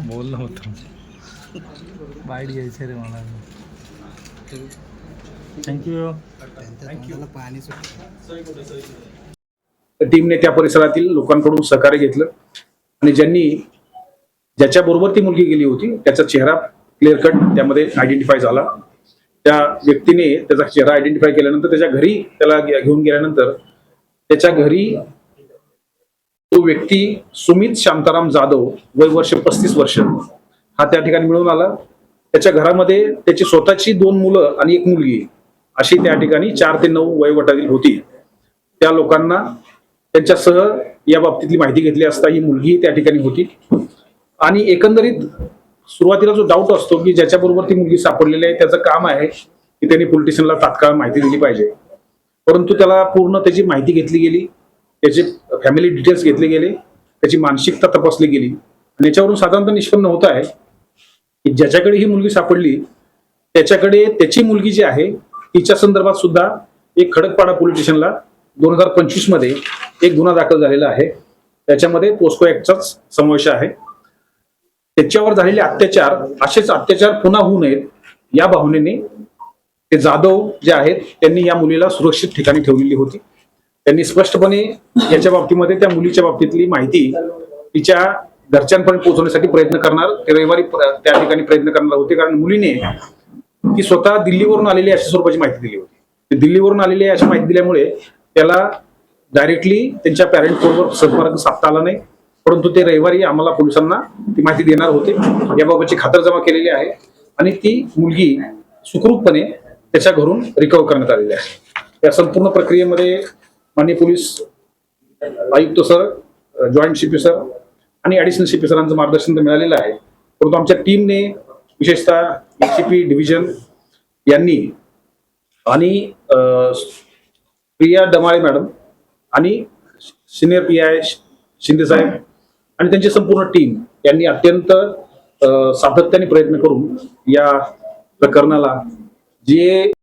बोलणं होतं बाईट घ्यायचं रे मला. थँक्यू. टीमने त्या परिसरातील लोकांकडून सहकार्य घेतलं आणि ज्याच्याबरोबर ती मुलगी गेली होती त्याचा चेहरा क्लिअर कट त्यामध्ये आयडेंटिफाय झाला. त्या व्यक्तीने त्याचा चेहरा आयडेंटिफाय केल्यानंतर त्याच्या घरी त्याला घेऊन गेल्यानंतर त्याच्या घरी तो व्यक्ती सुमित शांताराम जाधव वय वर्ष 35 वर्ष हा त्या ठिकाणी मिळून आला. त्याच्या घरामध्ये त्याची स्वतःची 2 मुलं आणि 1 मुलगी अशी त्या ठिकाणी 4 ते 9 वयोगटातील होती. त्या लोकांना त्यांच्यासह या बाबतीतली माहिती घेतली असता ही मुलगी त्या ठिकाणी होती आणि एकंदरीत सुरुवातीला जो डाऊट असतो की ज्याच्याबरोबर ती मुलगी सापडलेली आहे त्याचं काम आहे की त्यांनी पोलीस स्टेशनला तात्काळ माहिती दिली पाहिजे. परंतु त्याला पूर्ण त्याची माहिती घेतली गेली, त्याचे फॅमिली डिटेल्स घेतले गेले, त्याची मानसिकता तपासली गेली आणि याच्यावरून साधारणतः निष्पन्न होत आहे की ज्याच्याकडे ही मुलगी सापडली त्याच्याकडे त्याची मुलगी जी आहे तिच्या संदर्भात सुद्धा एक खडकपाडा पोलीस स्टेशनला 2025 मध्ये एक गुन्हा दाखल झालेला आहे. त्याच्यामध्ये पोस्को ऍक्टचाच समावेश आहे. त्याच्यावर झालेले अत्याचार असेच अत्याचार पुन्हा होऊ नयेत या भावनेने ते जाधव जे आहेत त्यांनी या मुलीला सुरक्षित ठिकाणी ठेवलेली होती. त्यांनी स्पष्टपणे याच्या बाबतीमध्ये त्या मुलीच्या बाबतीतली माहिती तिच्या घरच्यांपर्यंत पोहोचवण्यासाठी प्रयत्न करणार ते रविवारी त्या ठिकाणी प्रयत्न करणार होते. कारण मुलीने ती स्वतः दिल्लीवरून आलेली अशा स्वरूपाची माहिती दिली होती. दिल्लीवरून आलेली अशी माहिती दिल्यामुळे त्याला डायरेक्टली त्यांच्या पॅरेंट बरोबर संपर्क साधता आला नाही. परंतु ते रविवारी आम्हाला पोलिसांना ती माहिती देणार होते. याबाबतची खातरजमा केलेली आहे आणि ती मुलगी सुखरूपपणे त्याच्या घरून रिकव्हर करण्यात आलेली आहे. या संपूर्ण प्रक्रियेमध्ये माननीय पोलीस आयुक्त सर, जॉईंट सीपी सर आणि ऍडिशनल सीपी सरांचं मार्गदर्शन तर मिळालेलं आहे. परंतु आमच्या टीमने विशेषतः एसीपी डिव्हिजन यांनी आणि प्रिया डमाळे मॅडम आणि सिनियर PI शिंदे साहेब आणि त्यांची संपूर्ण टीम यांनी अत्यंत सातत्याने प्रयत्न करून या प्रकरणाला जे